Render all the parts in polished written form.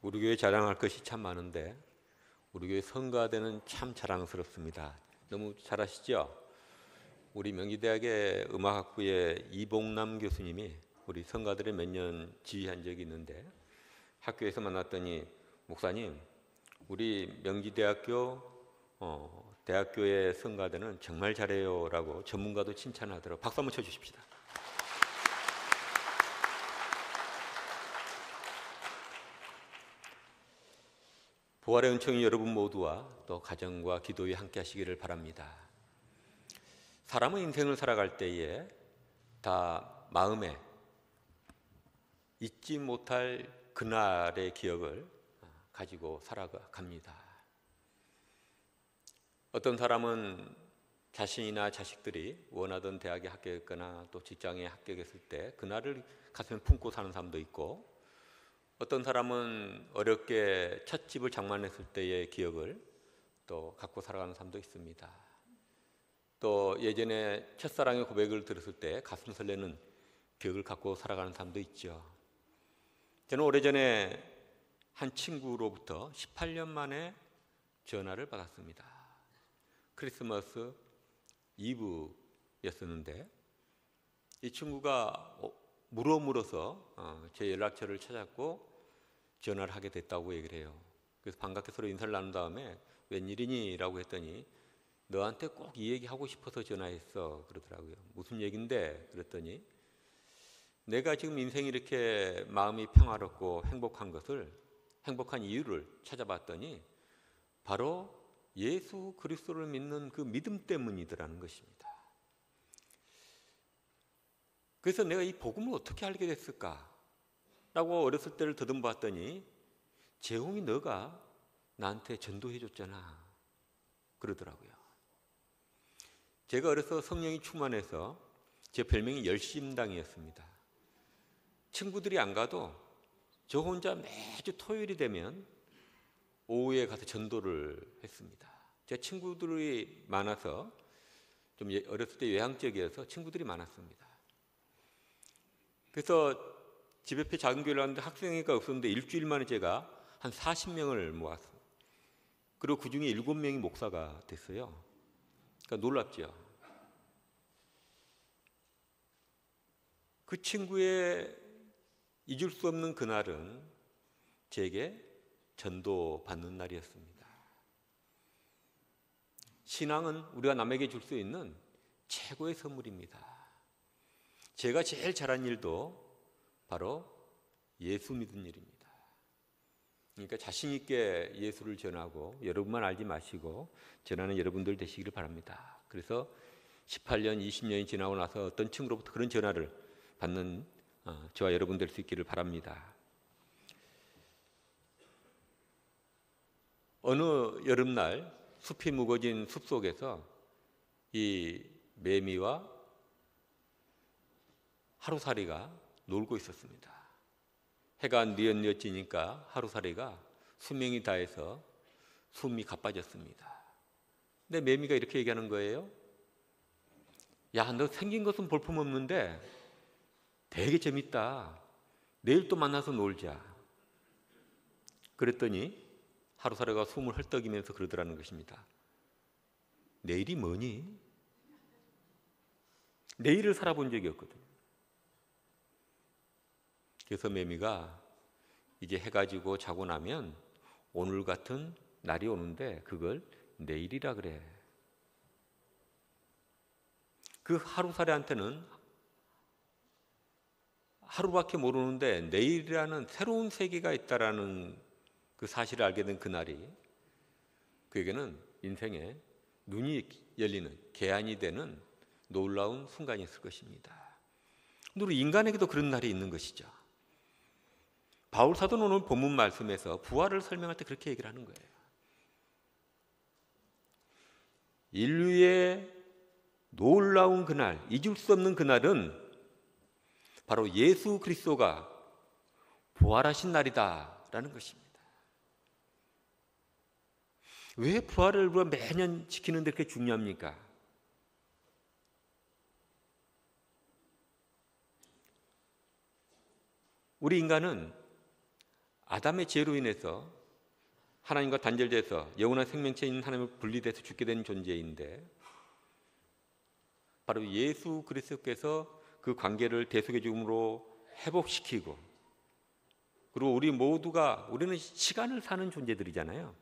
우리 교회 자랑할 것이 참 많은데 우리 교회 성가대는 참 자랑스럽습니다. 너무 잘 아시죠? 우리 명지대학의 음악학부의 이봉남 교수님이 우리 성가대를 몇 년 지휘한 적이 있는데 학교에서 만났더니 목사님, 우리 명지대학교 대학교의 성가대는 정말 잘해요 라고 전문가도 칭찬하더라고요. 박수 한번 쳐주십시다. 부활의 은총이 여러분 모두와 또 가정과 기도에 함께 하시기를 바랍니다. 사람은 인생을 살아갈 때에 다 마음에 잊지 못할 그날의 기억을 가지고 살아갑니다. 어떤 사람은 자신이나 자식들이 원하던 대학에 합격했거나 또 직장에 합격했을 때 그날을 가슴에 품고 사는 사람도 있고, 어떤 사람은 어렵게 첫 집을 장만했을 때의 기억을 또 갖고 살아가는 사람도 있습니다. 또 예전에 첫사랑의 고백을 들었을 때 가슴 설레는 기억을 갖고 살아가는 사람도 있죠. 저는 오래전에 한 친구로부터 18년 만에 전화를 받았습니다. 크리스마스 이브였었는데 이 친구가 물어서 제 연락처를 찾았고 전화를 하게 됐다고 얘기를 해요. 그래서 반갑게 서로 인사를 나눈 다음에 웬일이니? 라고 했더니 너한테 꼭 이 얘기 하고 싶어서 전화했어 그러더라고요. 무슨 얘긴데? 그랬더니 내가 지금 인생이 이렇게 마음이 평화롭고 행복한 이유를 찾아봤더니 바로 예수 그리스도를 믿는 그 믿음 때문이더라는 것입니다. 그래서 내가 이 복음을 어떻게 알게 됐을까? 라고 어렸을 때를 더듬어 봤더니 재홍이 너가 나한테 전도해 줬잖아 그러더라고요. 제가 어려서 성령이 충만해서 제 별명이 열심당이었습니다. 친구들이 안 가도 저 혼자 매주 토요일이 되면 오후에 가서 전도를 했습니다. 제 친구들이 많아서 좀 어렸을 때 외향적이어서 친구들이 많았습니다. 그래서 집 옆에 작은 교회를 왔는데 학생회가 없었는데 일주일 만에 제가 한 40명을 모았어요. 그리고 그 중에 7명이 목사가 됐어요. 그러니까 놀랍죠. 그 친구의 잊을 수 없는 그날은 제게 전도 받는 날이었습니다. 신앙은 우리가 남에게 줄 수 있는 최고의 선물입니다. 제가 제일 잘한 일도 바로 예수 믿은 일입니다. 그러니까 자신 있게 예수를 전하고 여러분만 알지 마시고 전하는 여러분들 되시기를 바랍니다. 그래서 18년, 20년이 지나고 나서 어떤 친구로부터 그런 전화를 받는 저와 여러분 될 수 있기를 바랍니다. 어느 여름날 숲이 무거진 숲속에서 이 매미와 하루살이가 놀고 있었습니다. 해가 뉘엿뉘엿 지니까 하루살이가 수명이 다해서 숨이 가빠졌습니다. 근데 매미가 이렇게 얘기하는 거예요. 야, 너 생긴 것은 볼품없는데 되게 재밌다. 내일 또 만나서 놀자. 그랬더니 하루살이가 숨을 헐떡이면서 그러더라는 것입니다. 내일이 뭐니? 내일을 살아본 적이 없거든. 그래서 매미가 이제 해가 지고 자고 나면 오늘 같은 날이 오는데 그걸 내일이라 그래. 그 하루살이한테는 하루밖에 모르는데 내일이라는 새로운 세계가 있다라는 그 사실을 알게 된 그날이 그에게는 인생에 눈이 열리는 개안이 되는 놀라운 순간이었을 것입니다. 우리 인간에게도 그런 날이 있는 것이죠. 바울 사도는 오늘 본문 말씀에서 부활을 설명할 때 그렇게 얘기를 하는 거예요. 인류의 놀라운 그날, 잊을 수 없는 그날은 바로 예수 그리스도가 부활하신 날이다라는 것입니다. 왜 부활을 우리가 매년 지키는데 그렇게 중요합니까? 우리 인간은 아담의 죄로 인해서 하나님과 단절돼서 영원한 생명체 있는 하나님을 분리돼서 죽게 된 존재인데, 바로 예수 그리스도께서 그 관계를 대속의 죽음으로 회복시키고, 그리고 우리는 시간을 사는 존재들이잖아요.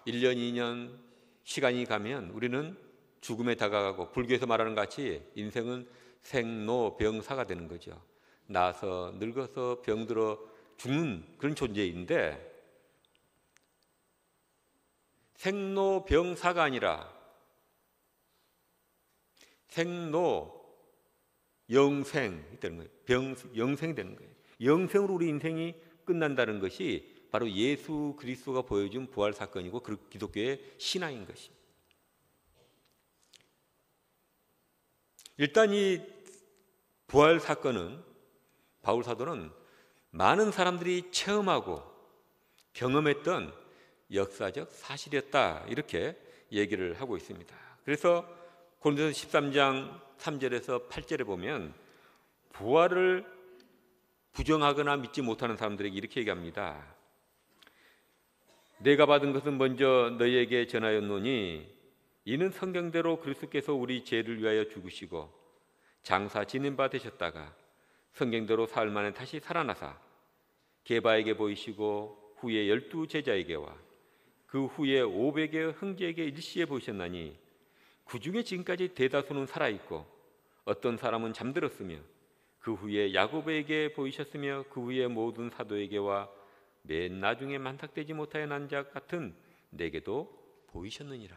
1년, 2년 시간이 가면 우리는 죽음에 다가가고, 불교에서 말하는 같이 인생은 생로병사가 되는 거죠. 나서 늙어서 병들어 죽는 그런 존재인데, 생로병사가 아니라 생로 영생이 되는 거예요. 영생이 되는 거예요. 영생으로 우리 인생이 끝난다는 것이 바로 예수 그리스도가 보여준 부활 사건이고 기독교의 신앙인 것입니다. 일단 이 부활 사건은 바울 사도는 많은 사람들이 체험하고 경험했던 역사적 사실이었다, 이렇게 얘기를 하고 있습니다. 그래서 고린도서 13장 3절에서 8절에 보면 부활을 부정하거나 믿지 못하는 사람들에게 이렇게 얘기합니다. 내가 받은 것은 먼저 너희에게 전하였노니 이는 성경대로 그리스도께서 우리 죄를 위하여 죽으시고 장사 지낸 바 되셨다가 성경대로 사흘 만에 다시 살아나사 게바에게 보이시고 후에 12 제자에게와 그 후에 500의 형제에게 일시에 보이셨나니 그 중에 지금까지 대다수는 살아있고 어떤 사람은 잠들었으며 그 후에 야고보에게 보이셨으며 그 후에 모든 사도에게와 맨 나중에 만삭되지 못하여 난 자 같은 내게도 보이셨느니라.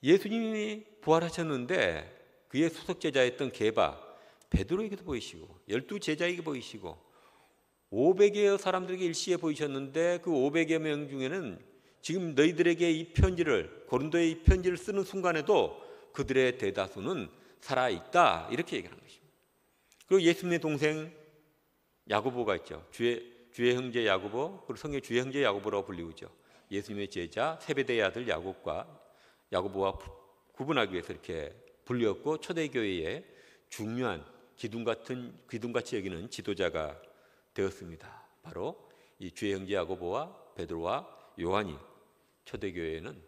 예수님이 부활하셨는데 그의 수석 제자였던 게바, 베드로에게도 보이시고 12 제자에게 보이시고 500여 사람들에게 일시에 보이셨는데 그 500여 명 중에는 지금 너희들에게 이 편지를, 고린도에 이 편지를 쓰는 순간에도 그들의 대다수는 살아있다, 이렇게 얘기하는 것입니다. 그리고 예수님의 동생 야고보가 있죠. 주의 형제 야고보, 그리고 성경 주의 형제 야고보라고 불리우죠. 예수님의 제자 세베대의 아들 야고보와 구분하기 위해서 이렇게 불렸고, 초대교회의 중요한 기둥같이 여기는 지도자가 되었습니다. 바로 이 주의 형제 야고보와 베드로와 요한이 초대교회에는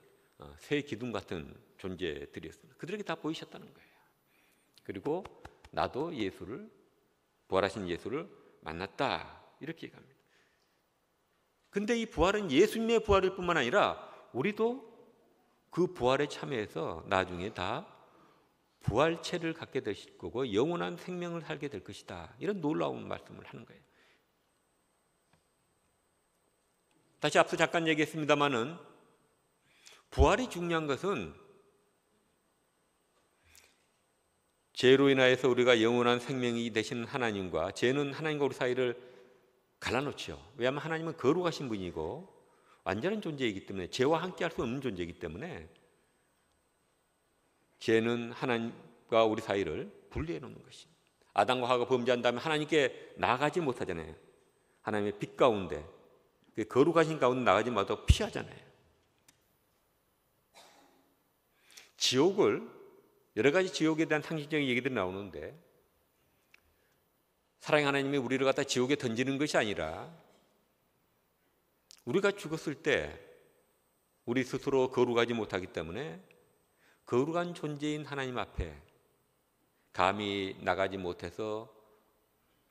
새 기둥 같은 존재들이었습니다. 그들에게 다 보이셨다는 거예요. 그리고 나도 부활하신 예수를 만났다, 이렇게 얘기합니다. 근데 이 부활은 예수님의 부활일 뿐만 아니라 우리도 그 부활에 참여해서 나중에 다 부활체를 갖게 되실 거고 영원한 생명을 살게 될 것이다, 이런 놀라운 말씀을 하는 거예요. 다시 앞서 잠깐 얘기했습니다마는 부활이 중요한 것은 죄로 인하여서 우리가 영원한 생명이 되시는 하나님과, 죄는 하나님과 우리 사이를 갈라놓죠. 왜냐하면 하나님은 거룩하신 분이고 완전한 존재이기 때문에, 죄와 함께할 수 없는 존재이기 때문에 죄는 하나님과 우리 사이를 분리해 놓는 것입니다. 아담과 하와가 범죄한 다음에 하나님께 나가지 못하잖아요. 하나님의 빛 가운데, 거룩하신 가운데 나가지 못하고 피하잖아요. 지옥을, 여러 가지 지옥에 대한 상식적인 얘기들이 나오는데, 사랑의 하나님이 우리를 갖다 지옥에 던지는 것이 아니라 우리가 죽었을 때 우리 스스로 거룩하지 못하기 때문에 거룩한 존재인 하나님 앞에 감히 나가지 못해서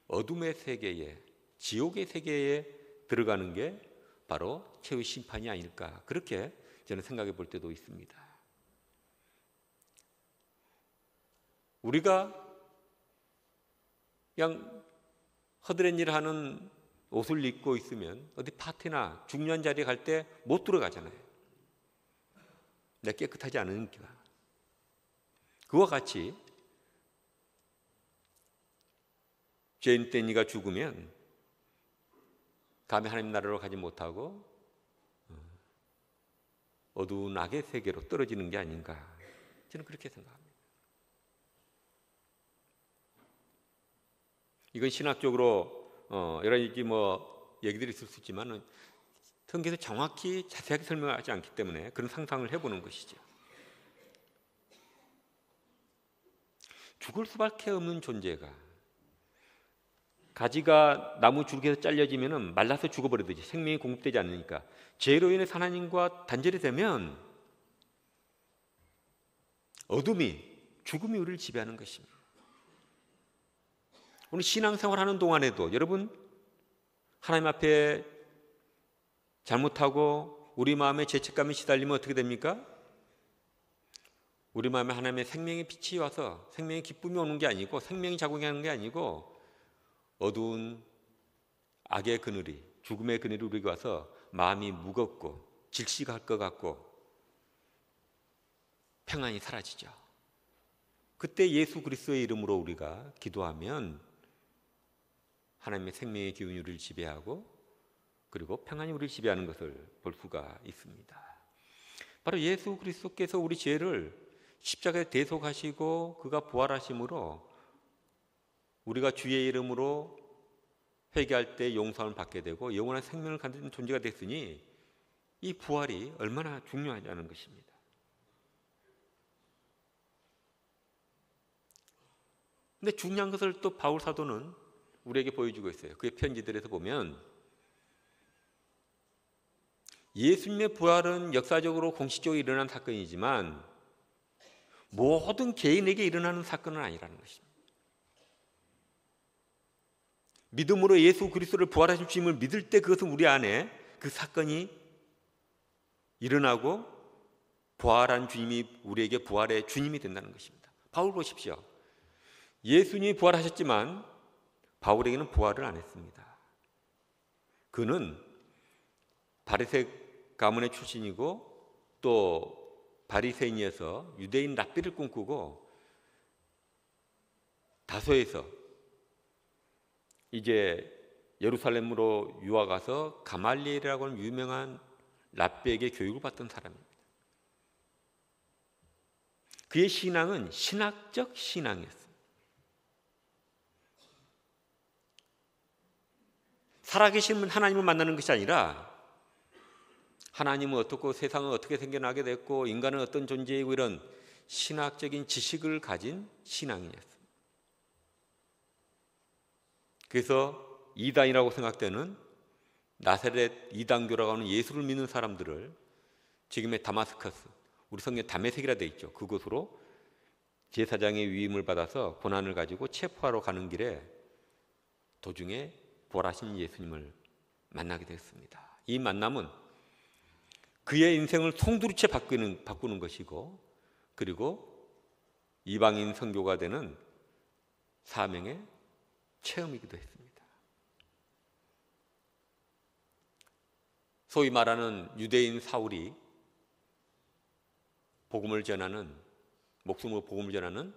어둠의 세계에, 지옥의 세계에 들어가는 게 바로 최후의 심판이 아닐까, 그렇게 저는 생각해 볼 때도 있습니다. 우리가 그냥 허드렛 일 하는 옷을 입고 있으면 어디 파티나 중요한 자리에 갈 때 못 들어가잖아요. 내가 깨끗하지 않으니까. 그와 같이 죄인 된 이가 죽으면 감히 하나님 나라로 가지 못하고 어두운 악의 세계로 떨어지는 게 아닌가, 저는 그렇게 생각합니다. 이건 신학적으로 여러 가지 얘기들이 있을 수 있지만 성경에서 정확히 자세하게 설명하지 않기 때문에 그런 상상을 해보는 것이죠. 죽을 수밖에 없는 존재가 가지가 나무 줄기에서 잘려지면 말라서 죽어버리듯이 생명이 공급되지 않으니까 죄로 인해 하나님과 단절이 되면 어둠이, 죽음이 우리를 지배하는 것입니다. 오늘 신앙생활하는 동안에도 여러분 하나님 앞에 잘못하고 우리 마음에 죄책감이 시달리면 어떻게 됩니까? 우리 마음에 하나님의 생명의 빛이 와서 생명의 기쁨이 오는 게 아니고 생명이 작용하는 게 아니고 어두운 악의 그늘이, 죽음의 그늘이 우리에게 와서 마음이 무겁고 질식할 것 같고 평안이 사라지죠. 그때 예수 그리스도의 이름으로 우리가 기도하면 하나님의 생명의 기운이 우리를 지배하고 그리고 평안이 우리를 지배하는 것을 볼 수가 있습니다. 바로 예수 그리스도께서 우리 죄를 십자가에 대속하시고 그가 부활하심으로 우리가 주의 이름으로 회개할 때 용서를 받게 되고 영원한 생명을 갖는 존재가 됐으니 이 부활이 얼마나 중요하냐는 것입니다. 근데 중요한 것을 또 바울 사도는 우리에게 보여주고 있어요. 그의 편지들에서 보면 예수님의 부활은 역사적으로 공식적으로 일어난 사건이지만 모든 개인에게 일어나는 사건은 아니라는 것입니다. 믿음으로 예수 그리스도를 부활하신 주님을 믿을 때 그것은 우리 안에 그 사건이 일어나고 부활한 주님이 우리에게 부활의 주님이 된다는 것입니다. 바울 보십시오. 예수님이 부활하셨지만 바울에게는 부활을 안 했습니다. 그는 바리새 가문의 출신이고 또 바리새인이어서 유대인 랍비를 꿈꾸고 다소에서 이제 예루살렘으로 유학 가서 가말리엘이라고 하는 유명한 랍비에게 교육을 받던 사람입니다. 그의 신앙은 신학적 신앙이었습니다. 살아계신 하나님을 만나는 것이 아니라 하나님은 어떻고 세상은 어떻게 생겨나게 됐고 인간은 어떤 존재이고 이런 신학적인 지식을 가진 신앙이었습니다. 그래서 이단이라고 생각되는 나사렛 이단교라고 하는 예수를 믿는 사람들을 지금의 다마스커스, 우리 성경 다메섹이라 되어 있죠. 그곳으로 제사장의 위임을 받아서 고난을 가지고 체포하러 가는 길에 도중에 부활하신 예수님을 만나게 됐습니다. 이 만남은 그의 인생을 송두리째 바꾸는 것이고 그리고 이방인 선교가 되는 사명의 체험이기도 했습니다. 소위 말하는 유대인 사울이 목숨으로 복음을 전하는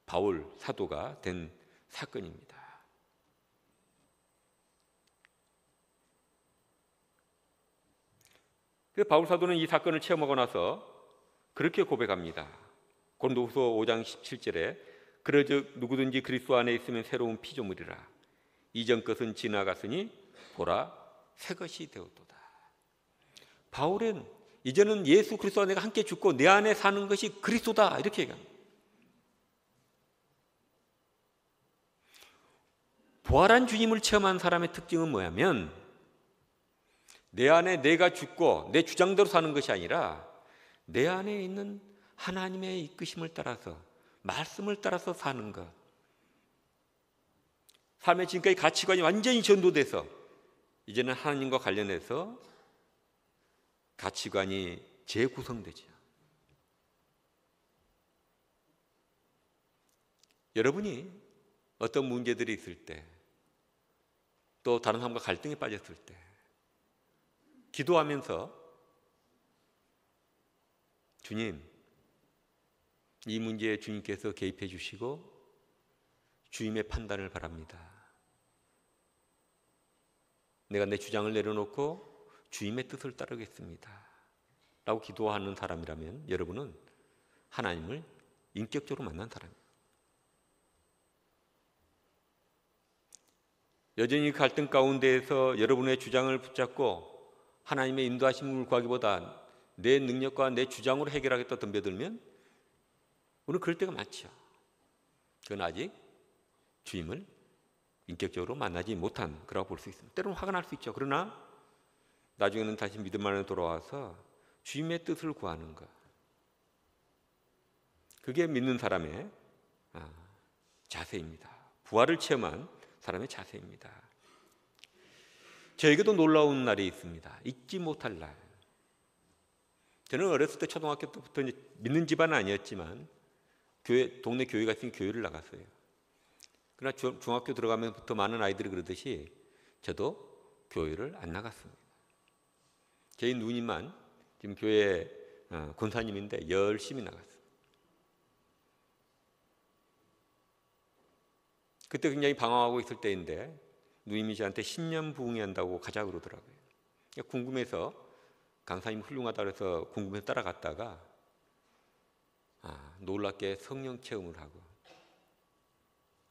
바울 사도가 된 사건입니다. 바울 사도는 이 사건을 체험하고 나서 그렇게 고백합니다. 고린도후서 5장 17절에 그러즉 누구든지 그리스도 안에 있으면 새로운 피조물이라 이전 것은 지나갔으니 보라 새 것이 되었도다. 바울은 이제는 예수 그리스도와 내가 함께 죽고 내 안에 사는 것이 그리스도다 이렇게 얘기합니다. 부활한 주님을 체험한 사람의 특징은 뭐냐면 내 안에 내가 죽고 내 주장대로 사는 것이 아니라 내 안에 있는 하나님의 이끄심을 따라서 말씀을 따라서 사는 것. 삶의 지금까지 가치관이 완전히 전도돼서 이제는 하나님과 관련해서 가치관이 재구성되죠. 여러분이 어떤 문제들이 있을 때 또 다른 사람과 갈등에 빠졌을 때 기도하면서 주님, 이 문제에 주님께서 개입해 주시고 주님의 판단을 바랍니다. 내가 내 주장을 내려놓고 주님의 뜻을 따르겠습니다. 라고 기도하는 사람이라면 여러분은 하나님을 인격적으로 만난 사람이에요. 여전히 갈등 가운데에서 여러분의 주장을 붙잡고 하나님의 인도하심을 구하기보다 내 능력과 내 주장으로 해결하겠다 덤벼들면 우리는 그럴 때가 많죠. 그건 아직 주님을 인격적으로 만나지 못한 거라고 볼 수 있습니다. 때로는 화가 날 수 있죠. 그러나 나중에는 다시 믿음 안에 돌아와서 주님의 뜻을 구하는 것, 그게 믿는 사람의 자세입니다. 부활을 체험한 사람의 자세입니다. 저에게도 놀라운 날이 있습니다. 잊지 못할 날. 저는 어렸을 때 초등학교 때부터 믿는 집안은 아니었지만 동네 교회가 있으니 교회를 나갔어요. 그러나 중학교 들어가면부터 많은 아이들이 그러듯이 저도 교회를 안 나갔습니다. 제 누님만 지금 교회 권사님인데 열심히 나갔어요. 그때 굉장히 방황하고 있을 때인데 누님이 저한테 신년 부흥회한다고 가자 그러더라고요. 궁금해서, 강사님 훌륭하다 그래서 궁금해서 따라갔다가 놀랍게 성령 체험을 하고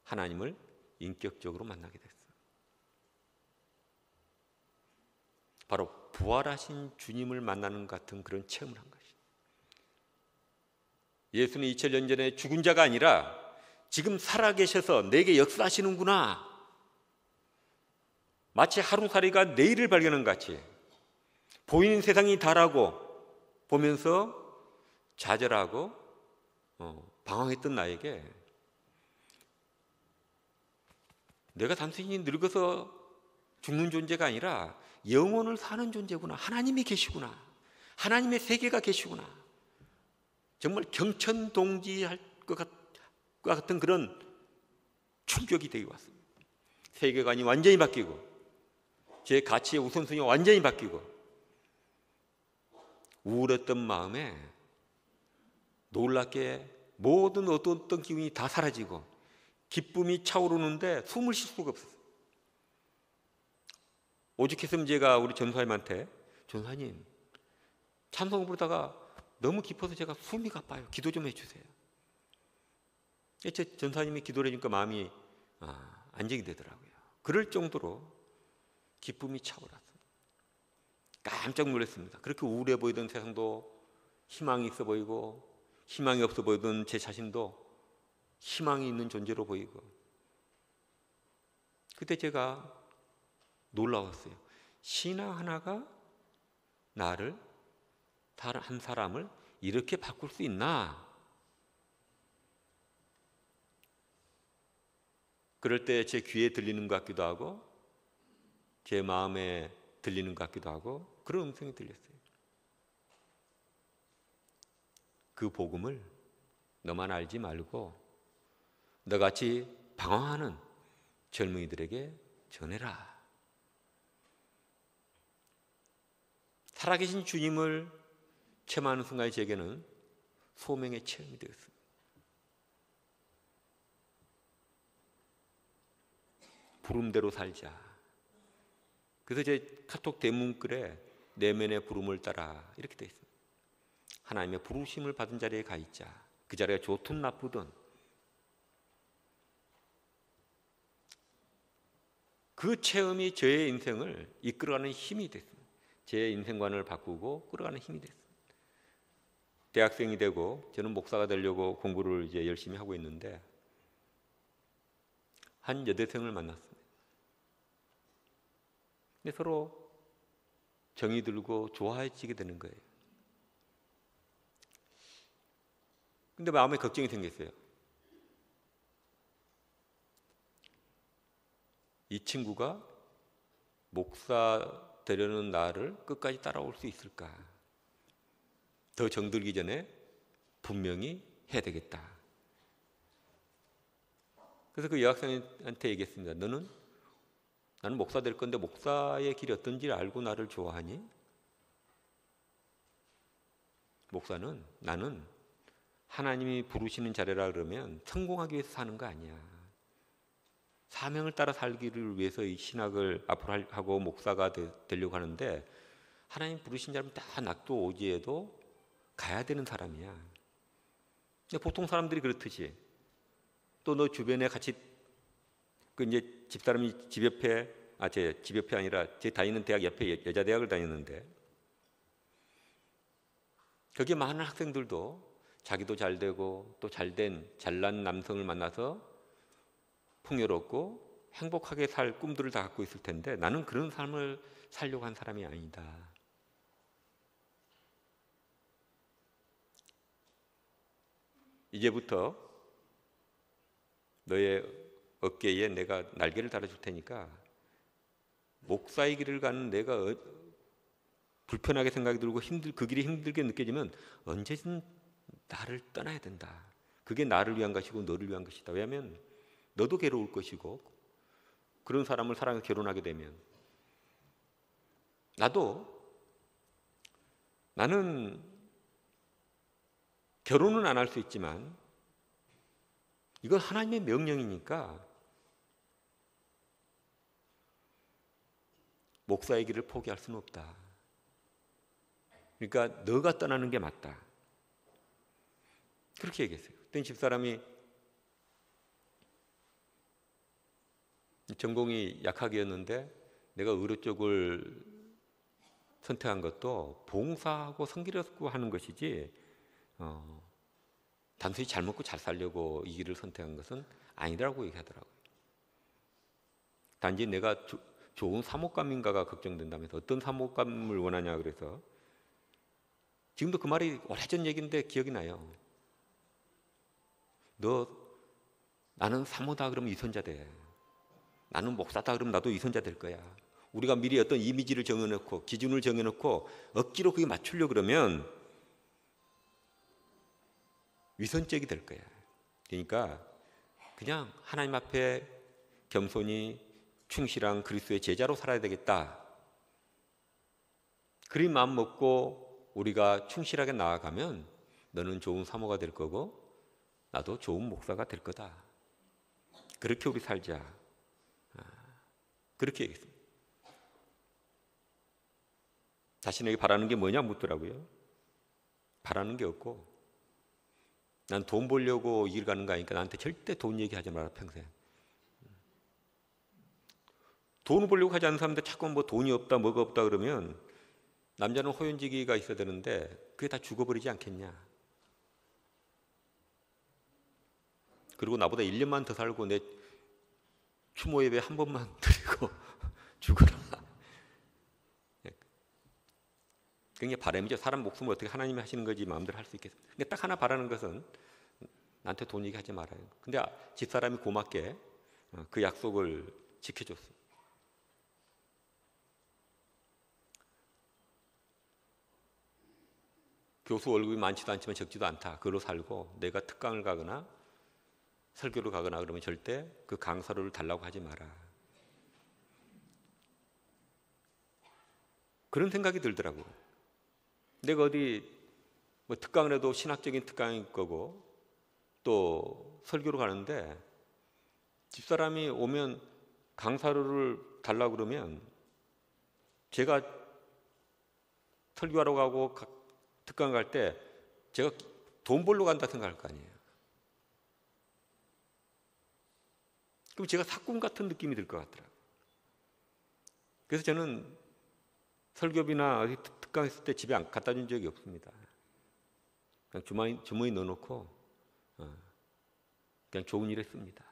하나님을 인격적으로 만나게 됐어요. 바로 부활하신 주님을 만나는 것 같은 그런 체험을 한 것이죠. 예수는 2000년 전에 죽은 자가 아니라 지금 살아계셔서 내게 역사하시는구나, 마치 하루살이가 내일을 발견한 같이 보이는 세상이 다라고 보면서 좌절하고 방황했던 나에게 내가 단순히 늙어서 죽는 존재가 아니라 영혼을 사는 존재구나, 하나님이 계시구나, 하나님의 세계가 계시구나, 정말 경천동지할 것 같은 그런 충격이 되게 왔습니다. 세계관이 완전히 바뀌고 제 가치의 우선순위가 완전히 바뀌고 우울했던 마음에 놀랍게 모든 어떤 기운이 다 사라지고 기쁨이 차오르는데 숨을 쉴 수가 없었어요. 오죽했으면 제가 우리 전사님한테, 전사님 찬송을 부르다가 너무 깊어서 제가 숨이 가빠요, 기도 좀 해주세요. 제 전사님이 기도를 해주니까 마음이 안정이 되더라고요. 그럴 정도로 기쁨이 차오랐어요. 깜짝 놀랐습니다. 그렇게 우울해 보이던 세상도 희망이 있어 보이고, 희망이 없어 보이던 제 자신도 희망이 있는 존재로 보이고, 그때 제가 놀라웠어요. 신앙 하나가 나를, 다른 한 사람을 이렇게 바꿀 수 있나? 그럴 때 제 귀에 들리는 것 같기도 하고 제 마음에 들리는 것 같기도 하고 그런 음성이 들렸어요. 그 복음을 너만 알지 말고 너같이 방황하는 젊은이들에게 전해라. 살아계신 주님을 체험하는 순간에 제게는 소명의 체험이 되었습니다. 부름대로 살자. 그래서 제 카톡 대문글에 내면의 부름을 따라 이렇게 되어 있습니다. 하나님의 부르심을 받은 자리에 가 있자. 그 자리가 좋든 나쁘든 그 체험이 저의 인생을 이끌어가는 힘이 됐습니다. 제 인생관을 바꾸고 끌어가는 힘이 됐습니다. 대학생이 되고 저는 목사가 되려고 공부를 이제 열심히 하고 있는데 한 여대생을 만났습니다. 근데 서로 정이 들고 좋아해지게 되는 거예요. 근데 마음에 걱정이 생겼어요. 이 친구가 목사 되려는 나를 끝까지 따라올 수 있을까? 더 정들기 전에 분명히 해야 되겠다. 그래서 그 여학생한테 얘기했습니다. 나는 목사 될 건데 목사의 길이 어떤지 알고 나를 좋아하니? 목사는 나는 하나님이 부르시는 자리라 그러면 성공하기 위해서 사는 거 아니야. 사명을 따라 살기를 위해서 이 신학을 앞으로 하고 목사가 되려고 하는데 하나님 부르신 자라면 다 낙도 오지에도 가야 되는 사람이야. 근데 보통 사람들이 그렇듯이 또 너 주변에 같이 그 이제 집사람이 집 옆에 제 집 옆이 아니라 제 다니는 대학 옆에 여자 대학을 다녔는데 거기에 많은 학생들도 자기도 잘 되고 또 잘난 남성을 만나서 풍요롭고 행복하게 살 꿈들을 다 갖고 있을 텐데 나는 그런 삶을 살려고 한 사람이 아니다. 이제부터 너의 어깨에 내가 날개를 달아줄 테니까 목사의 길을 가는 내가 불편하게 생각이 들고 그 길이 힘들게 느껴지면 언제든 나를 떠나야 된다. 그게 나를 위한 것이고 너를 위한 것이다. 왜냐하면 너도 괴로울 것이고 그런 사람을 사랑해서 결혼하게 되면 나는 결혼은 안 할 수 있지만 이건 하나님의 명령이니까 목사의 길을 포기할 수는 없다. 그러니까 너가 떠나는 게 맞다. 그렇게 얘기했어요. 그때 집사람이 전공이 약학이었는데 내가 의료 쪽을 선택한 것도 봉사하고 성기려고 하는 것이지 단순히 잘 먹고 잘 살려고 이 길을 선택한 것은 아니라고 얘기하더라고요. 단지 내가 좋은 사목감인가가 걱정된다면서 어떤 사목감을 원하냐 그래서 지금도 그 말이 오래전 얘기인데 기억이 나요. 나는 사모다 그러면 이선자 돼. 나는 목사다 그러면 나도 이선자 될 거야. 우리가 미리 어떤 이미지를 정해놓고 기준을 정해놓고 억지로 그게 맞추려고 그러면 위선적이 될 거야. 그러니까 그냥 하나님 앞에 겸손히 충실한 그리스도의 제자로 살아야 되겠다. 그런 마음 먹고 우리가 충실하게 나아가면 너는 좋은 사모가 될 거고 나도 좋은 목사가 될 거다. 그렇게 우리 살자. 그렇게 얘기했습니다. 자신에게 바라는 게 뭐냐 묻더라고요. 바라는 게 없고 난 돈 벌려고 일 가는 거 아니니까 나한테 절대 돈 얘기하지 마라 평생. 돈을 벌려고 하지 않는 사람들 자꾸 뭐 돈이 없다 뭐가 없다 그러면 남자는 호연지기가 있어야 되는데 그게 다 죽어버리지 않겠냐. 그리고 나보다 1년만 더 살고 내 추모 예배 한 번만 드리고 죽어라. 그게 바람이죠. 사람 목숨을 어떻게 하나님이 하시는 거지 마음대로 할 수 있겠습니까? 근데 딱 하나 바라는 것은 나한테 돈 얘기하지 말아요. 근데 집사람이 고맙게 그 약속을 지켜줬어요. 교수 월급이 많지도 않지만 적지도 않다. 그걸로 살고 내가 특강을 가거나 설교를 가거나 그러면 절대 그 강사료를 달라고 하지 마라. 그런 생각이 들더라고요. 내가 어디 뭐 특강을 해도 신학적인 특강일 거고 또 설교를 가는데 집사람이 오면 강사료를 달라고 그러면 제가 설교하러 가고 특강 갈 때 제가 돈 벌러 간다 생각할 거 아니에요. 그럼 제가 사꾼 같은 느낌이 들 것 같더라고요. 그래서 저는 설교비나 어디 특강했을 때 집에 안 갖다 준 적이 없습니다. 그냥 주머니 넣어놓고 그냥 좋은 일에 씁니다.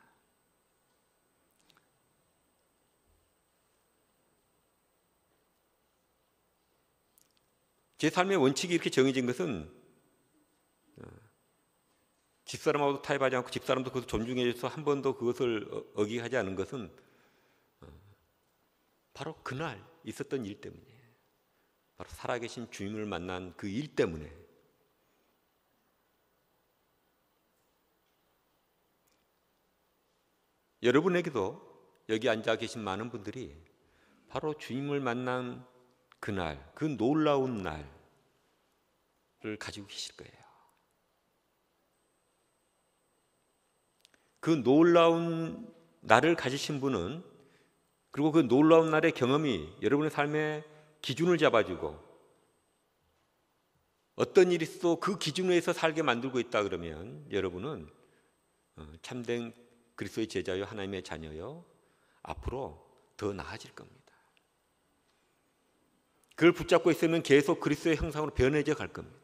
제 삶의 원칙이 이렇게 정해진 것은 집사람하고도 타협하지 않고 집사람도 그것을 존중해줘서 한 번도 그것을 어기게 하지 않은 것은 바로 그날 있었던 일 때문이에요. 바로 살아계신 주님을 만난 그 일 때문에. 여러분에게도 여기 앉아 계신 많은 분들이 바로 주님을 만난 그날, 그 놀라운 날을 가지고 계실 거예요. 그 놀라운 날을 가지신 분은 그리고 그 놀라운 날의 경험이 여러분의 삶의 기준을 잡아주고 어떤 일이 있어도 그 기준에서 살게 만들고 있다 그러면 여러분은 참된 그리스도의 제자요 하나님의 자녀요 앞으로 더 나아질 겁니다. 그걸 붙잡고 있으면 계속 그리스도의 형상으로 변해져 갈 겁니다.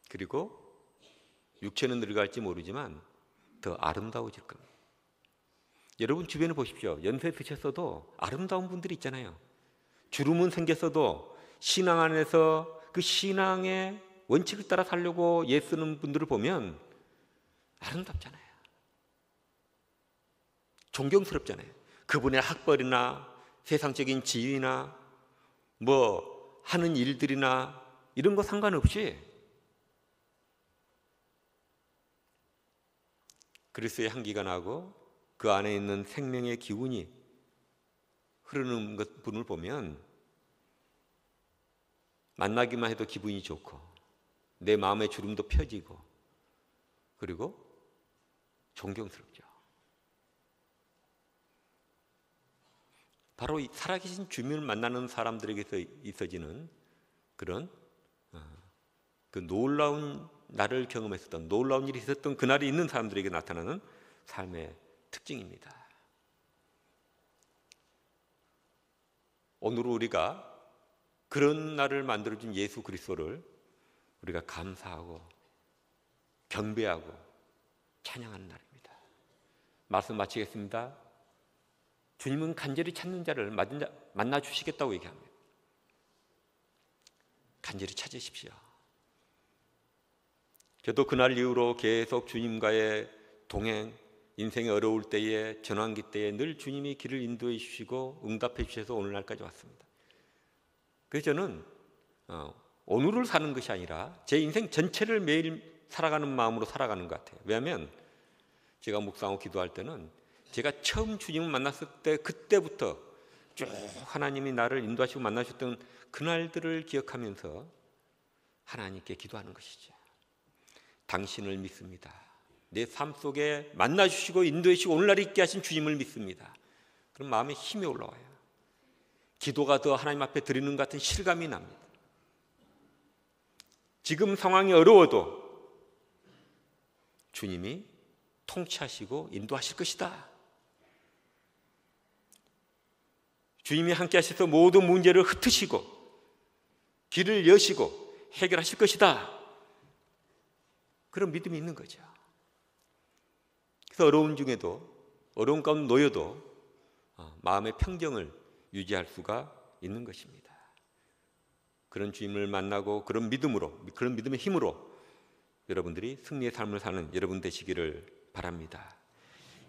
그리고 육체는 늙어갈지 모르지만 더 아름다워질 겁니다. 여러분 주변에 보십시오. 연세 드셨어도 아름다운 분들이 있잖아요. 주름은 생겼어도 신앙 안에서 그 신앙의 원칙을 따라 살려고 애쓰는 분들을 보면 아름답잖아요. 존경스럽잖아요. 그분의 학벌이나 세상적인 지위나 뭐 하는 일들이나 이런 거 상관없이 그리스도의 향기가 나고 그 안에 있는 생명의 기운이 흐르는 분을 보면 만나기만 해도 기분이 좋고 내 마음의 주름도 펴지고 그리고 존경스럽죠. 바로 이 살아계신 주님을 만나는 사람들에게서 있어지는 그런 그 놀라운 나를 경험했었던 놀라운 일이 있었던 그날이 있는 사람들에게 나타나는 삶의 특징입니다. 오늘 우리가 그런 날을 만들어준 예수 그리스도를 우리가 감사하고 경배하고 찬양하는 날입니다. 말씀 마치겠습니다. 주님은 간절히 찾는 자를 만나 주시겠다고 얘기합니다. 간절히 찾으십시오. 저도 그날 이후로 계속 주님과의 동행, 인생이 어려울 때에 전환기 때에 늘 주님이 길을 인도해 주시고 응답해 주셔서 오늘날까지 왔습니다. 그래서 저는 오늘을 사는 것이 아니라 제 인생 전체를 매일 살아가는 마음으로 살아가는 것 같아요. 왜냐하면 제가 묵상하고 기도할 때는 제가 처음 주님을 만났을 때 그때부터 쭉 하나님이 나를 인도하시고 만나셨던 그날들을 기억하면서 하나님께 기도하는 것이죠. 당신을 믿습니다. 내 삶 속에 만나주시고 인도해주시고 오늘날 있게 하신 주님을 믿습니다. 그럼 마음에 힘이 올라와요. 기도가 더 하나님 앞에 드리는 것 같은 실감이 납니다. 지금 상황이 어려워도 주님이 통치하시고 인도하실 것이다. 주님이 함께 하셔서 모든 문제를 흩으시고 길을 여시고 해결하실 것이다. 그런 믿음이 있는 거죠. 그래서 어려운 가운데 놓여도 마음의 평정을 유지할 수가 있는 것입니다. 그런 주님을 만나고 그런 믿음의 힘으로 여러분들이 승리의 삶을 사는 여러분 되시기를 바랍니다.